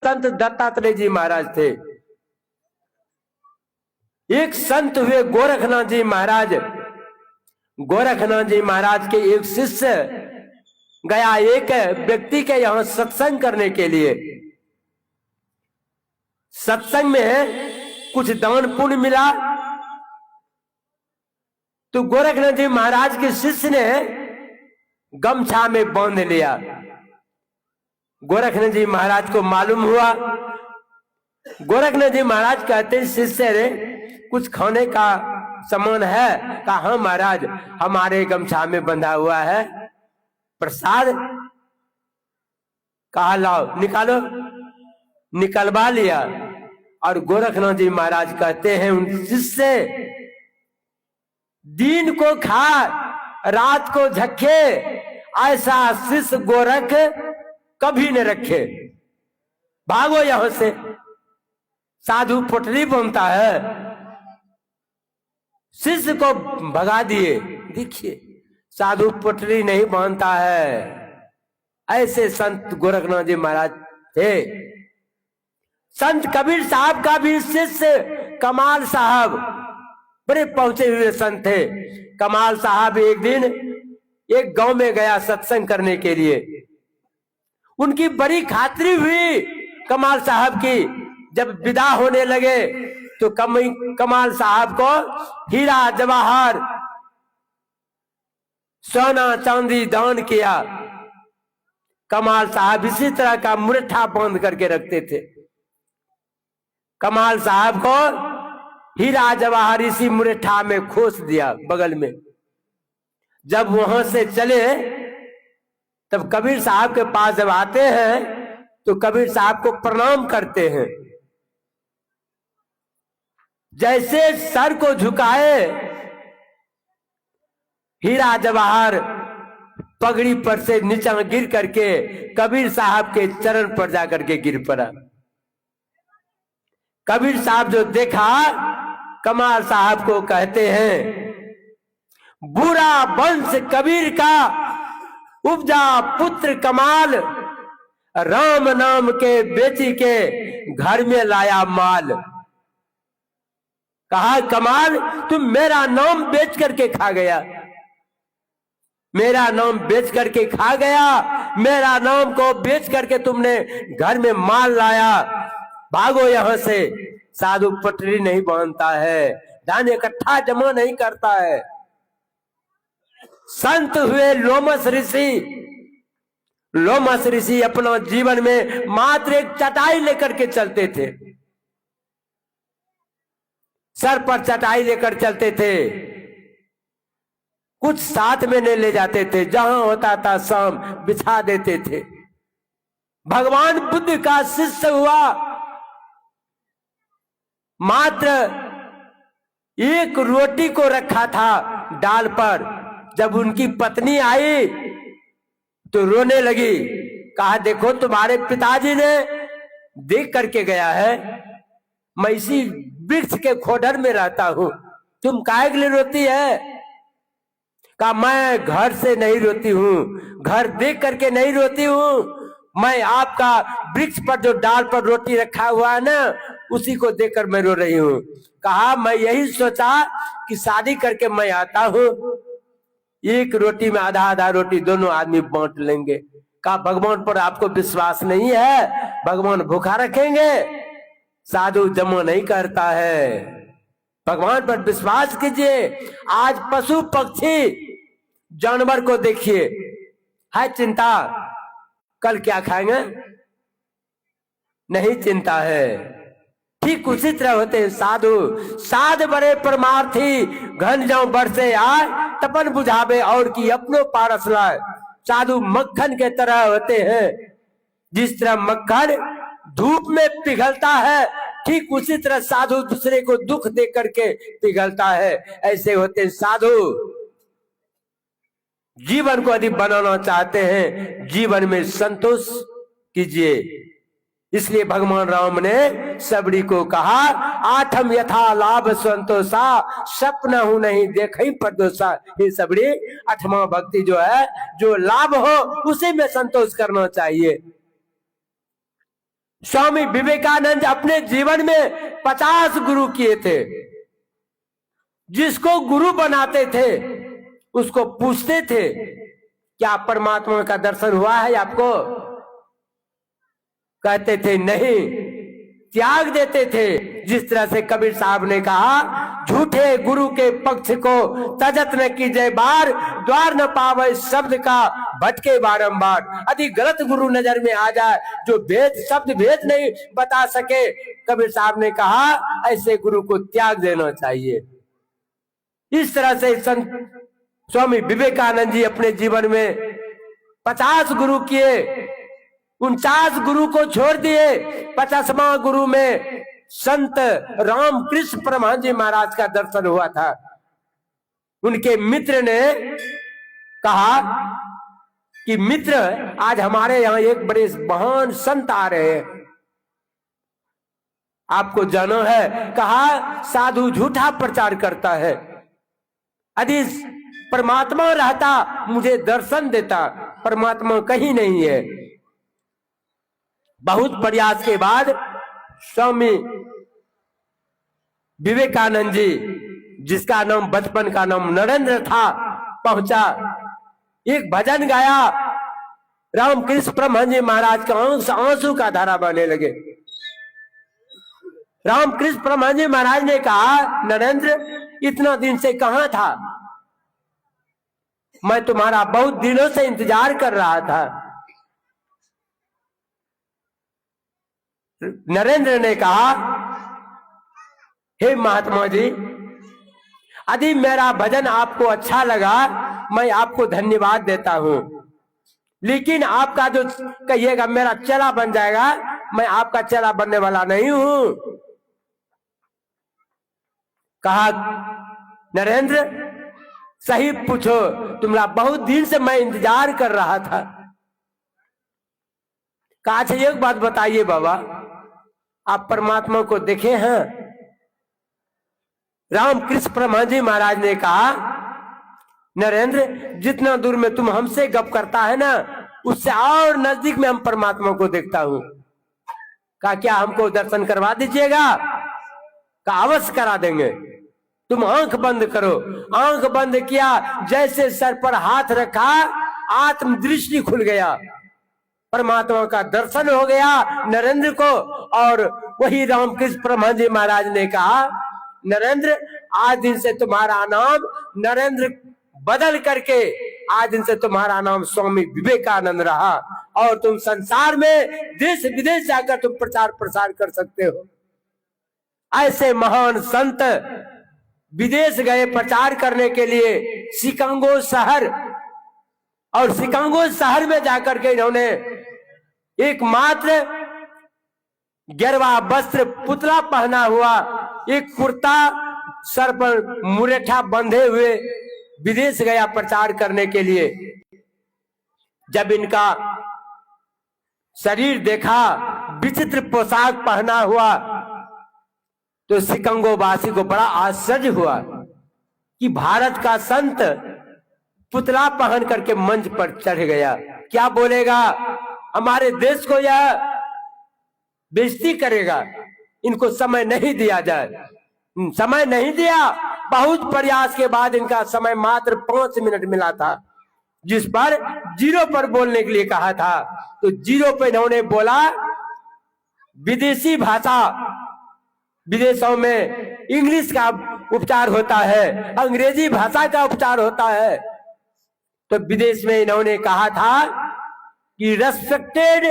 संत दत्तात्रेय जी महाराज थे। एक संत हुए गोरखनाथ जी महाराज। गोरखनाथ जी महाराज के एक शिष्य गया एक व्यक्ति के यहां सत्संग करने के लिए। सत्संग में कुछ दान पुण्य मिला, तो गोरखनाथ जी महाराज के शिष्य ने गमछा में बांध लिया। गोरखनाथ जी महाराज को मालूम हुआ। गोरखनाथ जी महाराज कहते हैं शिष्य रे कुछ खाने का सामान है? कहा हाँ महाराज, हमारे गमछा में बंधा हुआ है प्रसाद। कहा लाओ निकालो। निकलवा लिया। और गोरखनाथ जी महाराज कहते हैं उन शिष्य, दिन को खा रात को झक्के, ऐसा शिष्य गोरख कभी न रखे। भागो यहां से। साधु पोटली बनता है। शिष्य को भगा दिए। देखिए साधु पोटली नहीं बांधता है। ऐसे संत गोरखनाथ जी महाराज थे। संत कबीर साहब का भी शिष्य कमाल साहब बड़े पहुंचे हुए संत थे। कमाल साहब एक दिन एक गांव में गया सत्संग करने के लिए। उनकी बड़ी खातिरी हुई कमाल साहब की। जब विदा होने लगे तो कमाल साहब को हीरा जवाहर सोना चांदी दान किया। कमाल साहब इसी तरह का मुरठा बांध करके रखते थे। कमाल साहब को हीरा जवाहर इसी मुरठा में खोस दिया बगल में। जब वहां से चले तब कबीर साहब के पास जब आते हैं तो कबीर साहब को प्रणाम करते हैं। जैसे सर को झुकाए, हीरा जवाहर पगड़ी पर से नीचे गिर करके कबीर साहब के चरण पर जाकर के गिर पड़ा। कबीर साहब जो देखा, कमाल साहब को कहते हैं, बुरा वंश कबीर का उपजा पुत्र कमाल, राम नाम के बेटी के घर में लाया माल। कहा कमाल तुम मेरा नाम बेच करके खा गया। मेरा नाम बेच करके खा गया। मेरा नाम को बेच करके तुमने घर में माल लाया। भागो यहां से। साधु पटरी नहीं बांधता है, दान इकट्ठा जमा नहीं करता है। संत हुए लोमस ऋषि। लोमस ऋषि अपना जीवन में मात्र एक चटाई लेकर के चलते थे। सर पर चटाई लेकर चलते थे। कुछ साथ में नहीं ले जाते थे, जहां होता था शाम बिछा देते थे। भगवान बुद्ध का शिष्य हुआ। मात्र एक रोटी को रखा था डाल पर। जब उनकी पत्नी आई तो रोने लगी। कहा देखो तुम्हारे पिताजी ने देख करके गया है, मैं इसी वृक्ष के खोडर में रहता हूं, तुम काहे के लिए रोती है? कहा मैं घर से नहीं रोती हूं, घर देख करके नहीं रोती हूं, मैं आपका वृक्ष पर जो डाल पर रोटी रखा हुआ है ना, उसी को देखकर मैं रो रही हूं। कहा मैं यही सोचा कि शादी करके मैं आता हूं, एक रोटी में आधा आधा रोटी दोनों आदमी बांट लेंगे। कहा भगवान पर आपको विश्वास नहीं है? भगवान भूखा रखेंगे? साधु जमा नहीं करता है। भगवान पर विश्वास कीजिए। आज पशु पक्षी जानवर को देखिए, है चिंता कल क्या खाएंगे? नहीं चिंता है। ठीक उसी तरह होते हैं साधु। साध बड़े परमार्थी, घन जाऊं बरसे आए, तपन बुझावे और की अपनो पारस लाए। साधु मक्खन के तरह होते हैं। जिस तरह मक्खन धूप में पिघलता है, ठीक उसी तरह साधु दूसरे को दुख दे करके पिघलता है। ऐसे होते हैं साधु। जीवन को यदि बनाना चाहते हैं, जीवन में संतोष कीजिए। इसलिए भगवान राम ने सबरी को कहा, आठम यथा लाभ संतोषा, सपना हूं नहीं देखई परदोषा। ये सबरी आठवां भक्ति जो है, जो लाभ हो उसी में संतोष करना चाहिए। स्वामी विवेकानंद अपने जीवन में 50 गुरु किए थे। जिसको गुरु बनाते थे उसको पूछते थे क्या परमात्मा का दर्शन हुआ है आपको? कहते थे नहीं, त्याग देते थे। जिस तरह से कबीर साहब ने कहा, झूठे गुरु के पक्ष को तजत न कीजिए बार, द्वार न पावे शब्द का भटके बारंबार। यदि गलत गुरु नजर में आ जाए जो भेद शब्द भेद नहीं बता सके, कबीर साहब ने कहा ऐसे गुरु को त्याग देना चाहिए। इस तरह से संत स्वामी विवेकानंद जी अपने जीवन में 50 गुरु किए, 49 गुरु को छोड़ दिए। 50वां गुरु में संत रामकृष्ण परमहंस जी महाराज का दर्शन हुआ था। उनके मित्र ने कहा कि मित्र, आज हमारे यहाँ एक बड़े महान संत आ रहे हैं, आपको जाना है? कहा साधु झूठा प्रचार करता है, यदि परमात्मा रहता मुझे दर्शन देता, परमात्मा कहीं नहीं है। बहुत प्रयास के बाद स्वामी विवेकानंद जी, जिसका नाम बचपन का नाम नरेंद्र था, पहुंचा। एक भजन गाया, रामकृष्ण परमहंस जी महाराज का आंसू का धारा बहने लगे। रामकृष्ण परमहंस जी महाराज ने कहा, नरेंद्र इतना दिन से कहां था? मैं तुम्हारा बहुत दिनों से इंतजार कर रहा था। नरेंद्र ने कहा, हे महात्मा जी, यदि मेरा भजन आपको अच्छा लगा मैं आपको धन्यवाद देता हूं, लेकिन आपका जो कहिएगा मेरा चेला बन जाएगा, मैं आपका चेला बनने वाला नहीं हूं। कहा, नरेंद्र सही पूछो, तुम्हारा बहुत दिन से मैं इंतजार कर रहा था। कहा, अच्छा एक बात बताइए बाबा, आप परमात्मा को देखे हैं? रामकृष्ण परमहंस जी महाराज ने कहा, नरेंद्र जितना दूर में तुम हमसे गप करता है ना, उससे और नजदीक में हम परमात्मा को देखता हूं। कहा, क्या हमको दर्शन करवा दीजिएगा? कहा, अवश्य करा देंगे, तुम आंख बंद करो। आंख बंद किया, जैसे सर पर हाथ रखा, आत्म दृष्टि खुल गया, परमात्मा का दर्शन हो गया नरेंद्र को। और वही रामकृष्ण परमहंस जी महाराज ने कहा, नरेंद्र आज दिन से तुम्हारा नाम नरेंद्र बदल करके आज दिन से तुम्हारा नाम स्वामी विवेकानंद रहा, और तुम संसार में देश विदेश जाकर तुम प्रचार प्रसार कर सकते हो। ऐसे महान संत विदेश गए प्रचार करने के लिए शिकागो शहर, और शिकागो शहर में जाकर के इन्होंने एकमात्र गेरवा वस्त्र पुतला पहना हुआ, एक कुर्ता सर पर मुरेठा बंधे हुए विदेश गया प्रचार करने के लिए। जब इनका शरीर देखा, विचित्र पोशाक पहना हुआ, तो शिकागो वासी को बड़ा आश्चर्य हुआ कि भारत का संत पुतला पहन करके मंच पर चढ़ गया, क्या बोलेगा? हमारे देश को यह बेइज्जती करेगा। इनको समय नहीं दिया जाए, समय नहीं दिया। बहुत प्रयास के बाद इनका समय मात्र 5 मिनट मिला था, जिस पर 0 पर बोलने के लिए कहा था। तो 0 पे इन्होंने बोला, विदेशी भाषा, विदेशों में इंग्लिश का उपचार होता है, अंग्रेजी भाषा का उपचार होता है। तो विदेश में इन्होंने कहा था कि respected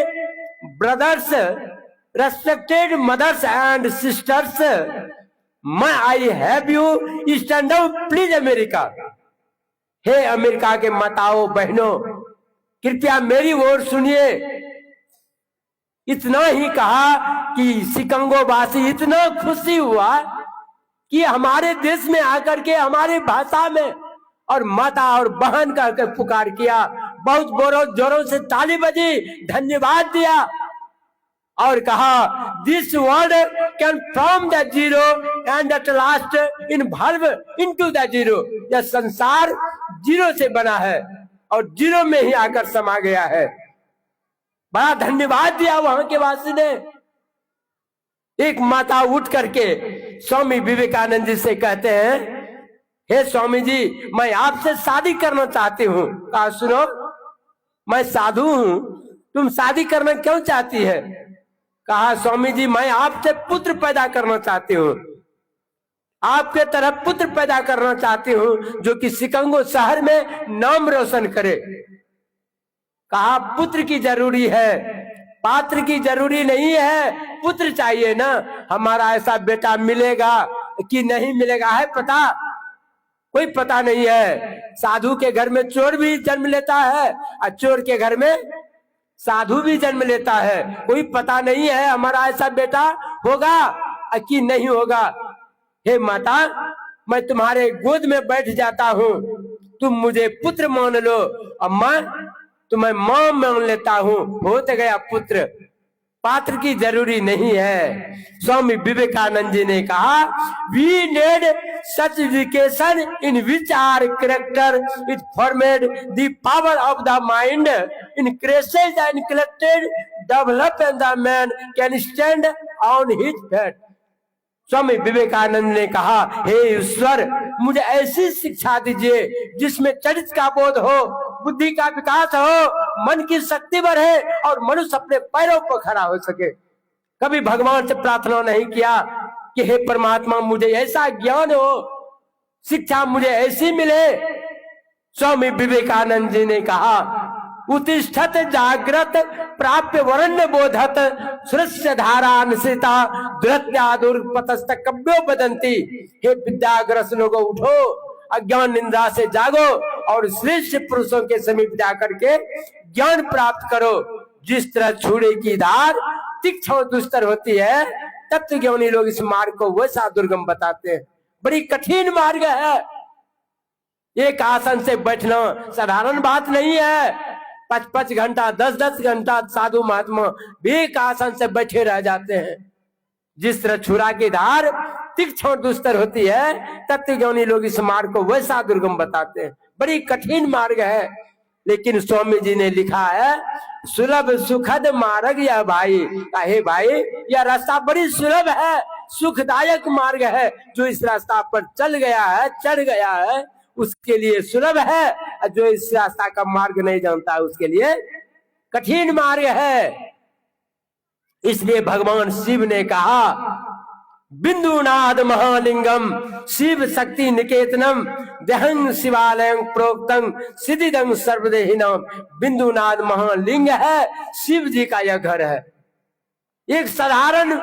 brothers, respected mothers and sisters, मैं I have you stand up please America. हे अमेरिका के माताओं बहनों, कृपया मेरी ओर सुनिए। इतना ही कहा कि शिकागो वासी इतना खुशी हुआ कि हमारे देश में आकर के हमारे भाषा में और माता और बहन का पुकार किया। बहुत जोरों से ताली बजी, धन्यवाद दिया और कहा, this world can from the zero and at last involve into the zero. यह संसार जीरो से बना है और जीरो में ही आकर समा गया है। बड़ा धन्यवाद दिया वहां के वासी ने। एक माता उठ करके स्वामी विवेकानंद जी से कहते हैं, हे स्वामी जी, मैं आपसे शादी करना चाहती हूँ। कहा, सुनो, मैं साधु हूँ, तुम शादी करना क्यों चाहती है? कहा, स्वामी जी, मैं आपसे पुत्र पैदा करना चाहती हूँ, आपके तरफ पुत्र पैदा करना चाहती हूँ जो कि सिकंगो शहर में नाम रोशन करे। कहा, पुत्र की जरूरी है, पात्र की जरूरी नहीं है, पुत्र चाहिए ना। हमारा ऐसा बेटा मिलेगा कि नहीं मिलेगा है पता? कोई पता नहीं है। साधु के घर में चोर भी जन्म लेता है और चोर के घर में साधु भी जन्म लेता है। कोई पता नहीं है हमारा ऐसा बेटा होगा कि नहीं होगा। हे माता, मैं तुम्हारे गोद में बैठ जाता हूँ, तुम मुझे पुत्र मान लो और मैं तुम्हें मां मान लेता हूँ। हो तो गया पुत्र, पात्र की जरूरी नहीं है। स्वामी विवेकानंद जी ने कहा, we need such education in which our character it formed the power of the mind increases and collected develop and the man can stand on his feet। Swami Vivekananda ने कहा, हे ईश्वर, मुझे ऐसी शिक्षा दीजिए जिसमें चरित्र का बोध हो, बुद्धि का विकास हो, मन की शक्ति बढ़े और मनुष्य अपने पैरों पर खड़ा हो सके। कभी भगवान से प्रार्थना नहीं किया कि हे परमात्मा, मुझे ऐसा ज्ञान हो, शिक्षा मुझे ऐसी मिले। स्वामी विवेकानंद जी ने कहा, उत्तिष्ठत जागृत प्राप्य वरण्य बोधत सुरस्य धारांसिता दुरत्यादुर्पतस्त कव्यो बदंती। हे विद्याग्रस्त लोगों, उठो, अज्ञान निंदा से जागो और श्रेष्ठ पुरुषों के समीप जाकर के ज्ञान प्राप्त करो। जिस तरह छुरे की धार तीक्ष्ण और दुस्तर होती है, तत्व ज्ञानी लोग इस मार्ग को वैसा दुर्गम बताते हैं। बड़ी कठिन मार्ग है। एक आसन से बैठना साधारण बात नहीं है। 5-5 घंटा, 10-10 घंटा साधु महात्मा भी एक आसन से बैठे रह जाते हैं। जिस तरह छुरा की धार तीक्ष्ण और दुस्तर होती है, तत्व ज्ञानी लोग इस मार्ग को वैसा दुर्गम बताते हैं। बड़ी कठिन मार्ग है, लेकिन स्वामी जी ने लिखा है, सुलभ सुखद मार्ग यह भाई। हे भाई, यह रास्ता बड़ी सुलभ है, सुखदायक मार्ग है। जो इस रास्ता पर चल गया है, चढ़ गया है, उसके लिए सुलभ है। जो इस रास्ता का मार्ग नहीं जानता है, उसके लिए कठिन मार्ग है। इसलिए भगवान शिव ने कहा, बिंदुनाद महालिंगम शिव शक्ति निकेतनम देहं शिवालयं प्रोक्तं सिद्धिदं सर्वदेहिनाम। बिंदुनाद महालिंग है, शिव जी का यह घर है। एक साधारण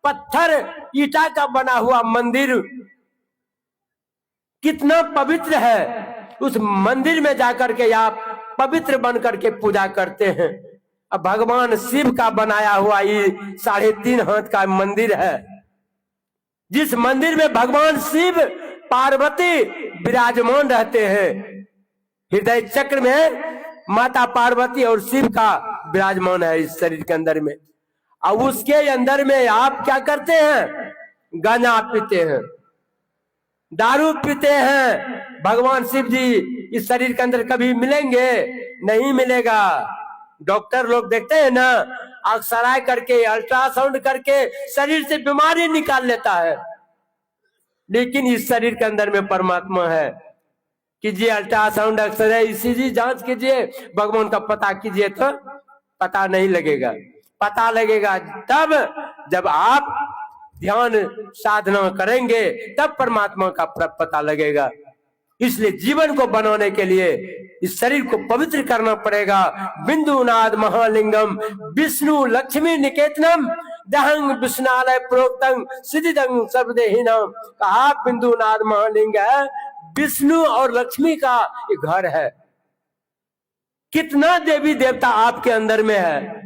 पत्थर ईटा का बना हुआ मंदिर कितना पवित्र है। उस मंदिर में जाकर के आप पवित्र बन करके पूजा करते हैं। अब भगवान शिव का बनाया हुआ ये 3.5 हाथ का मंदिर है, जिस मंदिर में भगवान शिव पार्वती विराजमान रहते हैं। हृदय चक्र में माता पार्वती और शिव का विराजमान है इस शरीर के अंदर में। अब उसके अंदर में आप क्या करते हैं? गांजा पीते हैं, दारू पीते हैं। भगवान शिव जी इस शरीर के अंदर कभी मिलेंगे? नहीं मिलेगा। डॉक्टर लोग देखते हैं ना, एक्सरे करके, अल्ट्रासाउंड करके शरीर से बीमारी निकाल लेता है, लेकिन इस शरीर के अंदर में परमात्मा है। कीजिए अल्ट्रासाउंड, एक्सरे, ईसीजी जांच कीजिए, भगवान का पता कीजिए तो पता नहीं लगेगा। पता लगेगा तब जब आप ध्यान साधना करेंगे, तब परमात्मा का पता लगेगा। इसलिए जीवन को बनाने के लिए इस शरीर को पवित्र करना पड़ेगा। बिंदुनाद महालिंगम विष्णु लक्ष्मी निकेतनम दहंग विष्णालय प्रोक्तं सिद्धिदं सर्वदेहिनाम। कहा बिंदुनाद महालिंग है, विष्णु और लक्ष्मी का एक घर है। कितना देवी देवता आपके अंदर में है,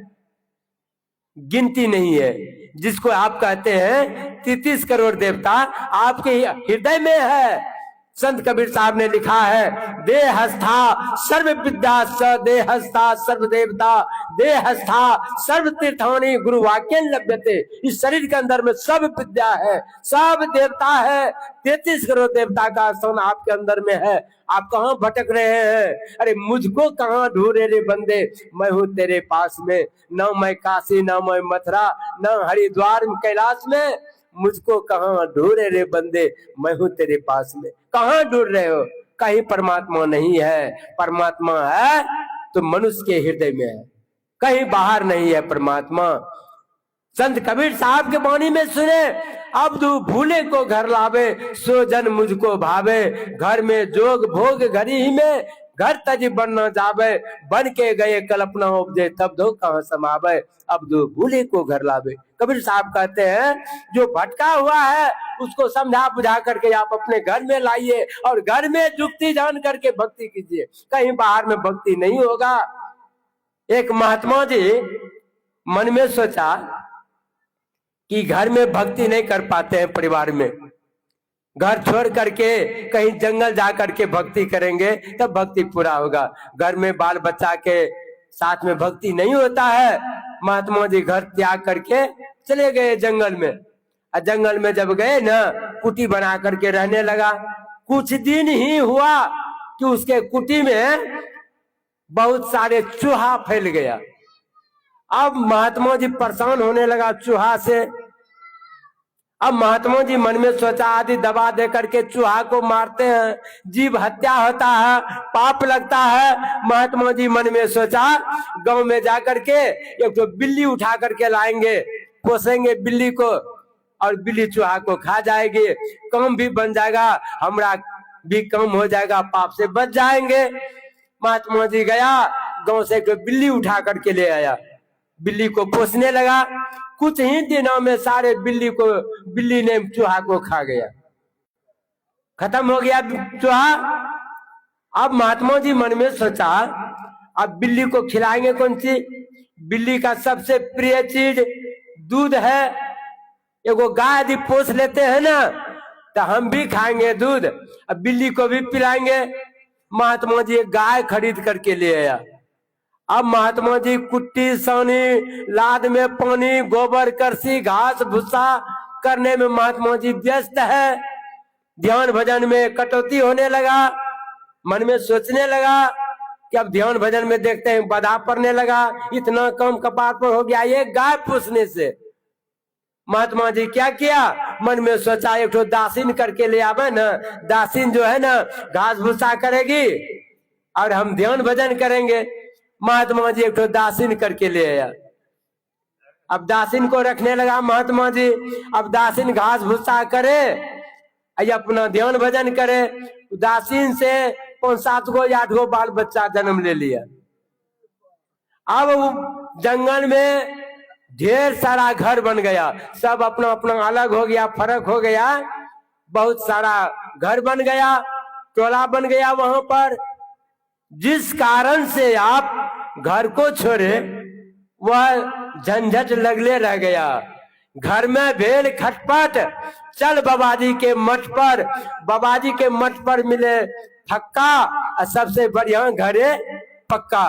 गिनती नहीं है। जिसको आप कहते हैं 33 करोड़ देवता आपके हृदय में है। संत कबीर साहब ने लिखा है, देहस्था सर्व विद्या स देहस्था सर्व देवता, देहस्था सर्व तीर्थानी गुरु वाक्य लभ्यते। इस शरीर के अंदर में सब विद्या है, सब देवता है, 33 करोड़ देवता का स्थान आपके अंदर में है। आप कहाँ भटक रहे हैं? अरे मुझको कहाँ ढूंढे रे बंदे, मैं हूँ तेरे पास में। न मैं काशी, न मैं मथुरा, न हरिद्वार कैलाश में, मुझको कहाँ ढूंढे रे बंदे, मैं हूँ तेरे पास में। कहाँ ढूंढ रहे हो? कहीं परमात्मा नहीं है। परमात्मा है तो मनुष्य के हृदय में है, कहीं बाहर नहीं है परमात्मा। संत कबीर साहब के वाणी में सुने, अब तू भूले को घर लावे, सो जन मुझको भावे। घर में जोग भोग घरी ही में, घर तजी बन न जावे। बन के गए कल्पना उपजे, तब दो कहाँ समावे। अब दो भूले को घर लावे। कबीर साहब कहते हैं, जो भटका हुआ है उसको समझा बुझा करके आप अपने घर में लाइए और घर में जुक्ति जान करके भक्ति कीजिए। कहीं बाहर में भक्ति नहीं होगा। एक महात्मा जी मन में सोचा कि घर में भक्ति नहीं कर पाते हैं, परिवार में घर छोड़ करके कहीं जंगल जा करके भक्ति करेंगे तब भक्ति पूरा होगा। घर में बाल बच्चा के साथ में भक्ति नहीं होता है। महात्मा जी घर त्याग करके चले गए जंगल में। और जंगल में जब गए ना, कुटी बना करके रहने लगा। कुछ दिन ही हुआ कि उसके कुटी में बहुत सारे चूहा फैल गया। अब महात्मा जी परेशान होने लगा चूहा से। अब महात्मा जी मन में सोचा, आदि दबा दे करके चूहा को मारते हैं, जीव हत्या होता है, पाप लगता है। महात्मा जी मन में सोचा, गांव में जाकर के एक तो बिल्ली उठा करके लाएंगे, पोसेंगे बिल्ली को और बिल्ली चूहा को खा जाएगी, काम भी बन जाएगा, हमारा भी कम हो जाएगा, पाप से बच जाएंगे। महात्मा जी गया, गांव से एक बिल्ली उठा करके ले आया, बिल्ली को पोसने लगा। कुछ ही दिनों में सारे बिल्ली ने चूहा को खा गया, खत्म हो गया चूहा। अब महात्मा जी मन में सोचा, अब बिल्ली को खिलाएंगे कौन सी? बिल्ली का सबसे प्रिय चीज दूध है। एगो गाय यदि पोस लेते हैं ना तो हम भी खाएंगे दूध, अब बिल्ली को भी पिलाएंगे। महात्मा जी एक गाय खरीद करके ले आया। अब महात्मा जी कुट्टी सानी, लाद में पानी, गोबर करसी, घास भूसा करने में महात्मा जी व्यस्त है। ध्यान भजन में कटौती होने लगा। मन में सोचने लगा कि अब ध्यान भजन में देखते हैं बाधा पड़ने लगा, इतना कम कपार पर हो गया ये गाय पोसने से। महात्मा जी क्या किया, मन में सोचा एक तो दासीन करके ले आवे ना, दासीन जो है ना घास भूसा करेगी और हम ध्यान भजन करेंगे। महात्मा जी एक तो दासीन करके ले आया। अब दासीन को रखने लगा महात्मा जी। अब दासीन घास भूसा करे, अपना ध्यान भजन करे। दासीन से 5-7 गो 8 गो बाल बच्चा जन्म ले लिया। अब जंगल में ढेर सारा घर बन गया, सब अपना अपना अलग हो गया, फर्क हो गया, बहुत सारा घर बन गया, टोला बन गया वहां पर। जिस कारण से आप घर को छोड़े वह झंझट लगले रह गया। घर में भेल खटपट, चल बाबाजी के मठ पर। बाबाजी के मठ पर मिले थक्का और सबसे बढ़िया घरे पक्का।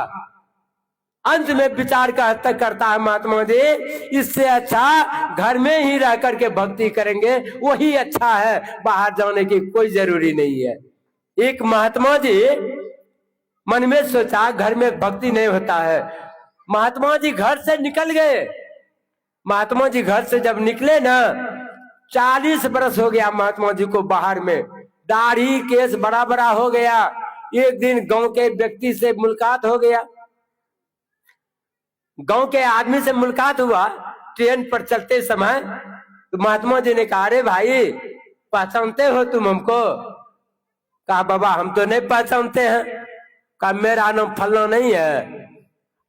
अंत में विचार करता है महात्मा जी, इससे अच्छा घर में ही रह करके भक्ति करेंगे, वही अच्छा है, बाहर जाने की कोई जरूरी नहीं है। एक महात्मा जी मन में सोचा घर में भक्ति नहीं होता है। महात्मा जी घर से निकल गए। महात्मा जी घर से जब निकले ना, 40 बरस हो गया महात्मा जी को बाहर में, दाढ़ी केस बड़ा बड़ा हो गया। एक दिन गांव के व्यक्ति से मुलाकात हो गया, गांव के आदमी से मुलाकात हुआ ट्रेन पर चलते समय। तो महात्मा जी ने कहा, अरे भाई पहचानते हो तुम हमको? कहा बाबा हम तो नहीं पहचानते हैं। कहा मेरा नाम फलना नहीं है।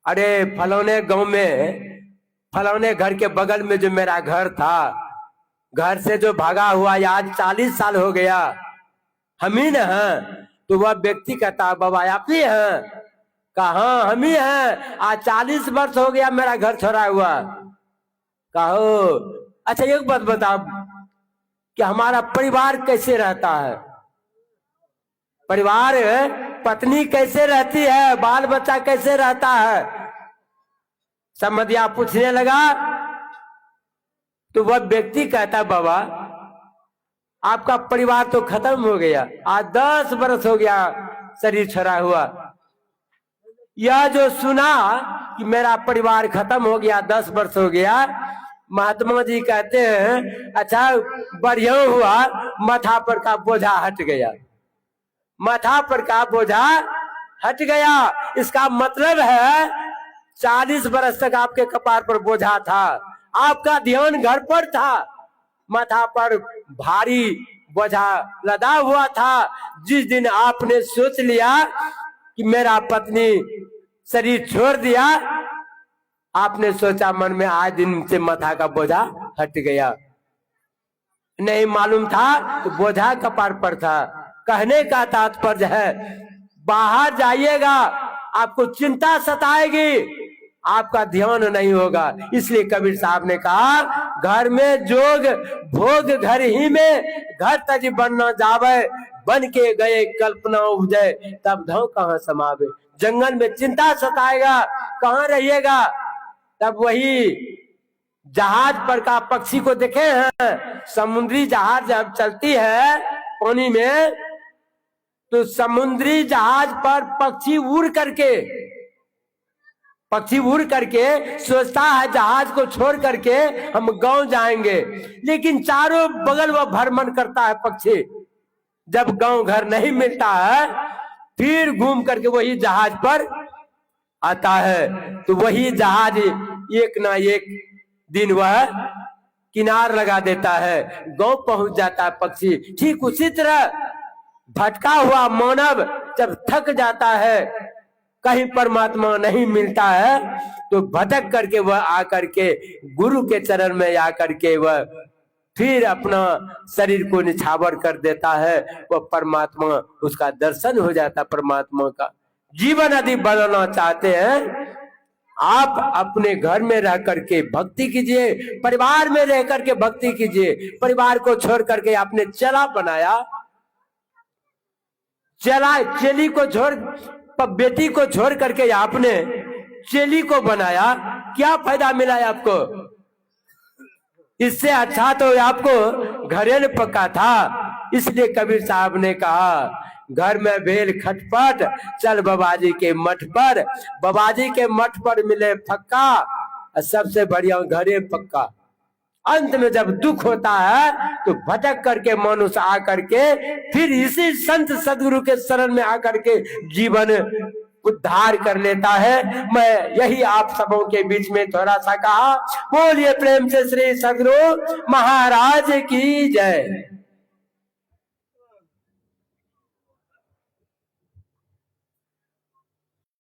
अरे फलौने गांव में, फलौने घर के बगल में जो मेरा घर था, घर से जो भागा हुआ आज 40 साल हो गया, हम ही न हैं। तो वह व्यक्ति कहता, बाबा आप ही हैं? कहा हम ही हैं, आज 40 वर्ष हो गया मेरा घर छोड़ा हुआ। कहो अच्छा एक बात बताओ कि हमारा परिवार कैसे रहता है? परिवार, पत्नी कैसे रहती है, बाल बच्चा कैसे रहता है, समधिया पूछने लगा। तो वह व्यक्ति कहता, बाबा आपका परिवार तो खत्म हो गया, आज 10 वर्ष हो गया शरीर छोड़ा हुआ। यह जो सुना कि मेरा परिवार खत्म हो गया, 10 वर्ष हो गया, महात्मा जी कहते हैं अच्छा बढ़िया हुआ, माथा पर का बोझा हट गया, माथा पर का बोझा हट गया। इसका मतलब है 40 वर्ष तक आपके कपार पर बोझा था, आपका ध्यान घर पर था, माथा पर भारी बोझा लदा हुआ था। जिस दिन आपने सोच लिया कि मेरा पत्नी शरीर छोड़ दिया, आपने सोचा मन में आज दिन से माथा का बोझा हट गया। नहीं मालूम था तो बोझा कपार पर था। कहने का तात्पर्य है बाहर जाइएगा आपको चिंता सताएगी, आपका ध्यान नहीं होगा। इसलिए कबीर साहब ने कहा घर में जोग भोग घर ही में, घर तज बनना जावे, बन के गए कल्पना उपजे, तब धौ कहाँ समावे। जंगल में चिंता सताएगा, कहाँ रहिएगा। तब वही जहाज पर का पक्षी को देखे हैं, समुद्री जहाज जब चलती है पानी में, तो समुद्री जहाज पर पक्षी उड़ करके सोचता है जहाज को छोड़ करके हम गांव जाएंगे, लेकिन चारों बगल वह भ्रमण करता है पक्षी। जब गांव घर नहीं मिलता है फिर घूम करके वही जहाज पर आता है, तो वही जहाज एक ना एक दिन वह किनार लगा देता है, गांव पहुंच जाता है पक्षी। ठीक उसी तरह भटका हुआ मानव जब थक जाता है, कहीं परमात्मा नहीं मिलता है, तो भटक करके वह आकर के गुरु के चरण में आकर के वह फिर अपना शरीर को निछावर कर देता है। वह परमात्मा, उसका दर्शन हो जाता परमात्मा का। जीवन यदि बनाना चाहते हैं, आप अपने घर में रह करके भक्ति कीजिए, परिवार में रह करके भक्ति कीजिए। परिवार को छोड़ करके आपने चेला बनाया, चेली को छोड़, बेटी को छोड़ करके आपने चेली को बनाया, क्या फायदा मिला है आपको? इससे अच्छा तो आपको घरेल पका था। इसलिए कबीर साहब ने कहा घर में भेल खटपट, चल बाबाजी के मठ पर, बाबाजी के मठ पर मिले फक्का, सबसे बढ़िया घरे पक्का। अंत में जब दुख होता है तो भटक करके मनुष्य आकर के फिर इसी संत सदगुरु के शरण में आकर के जीवन उद्धार कर लेता है। मैं यही आप सबों के बीच में थोड़ा सा कहा। बोलिए प्रेम से श्री सदगुरु महाराज की जय।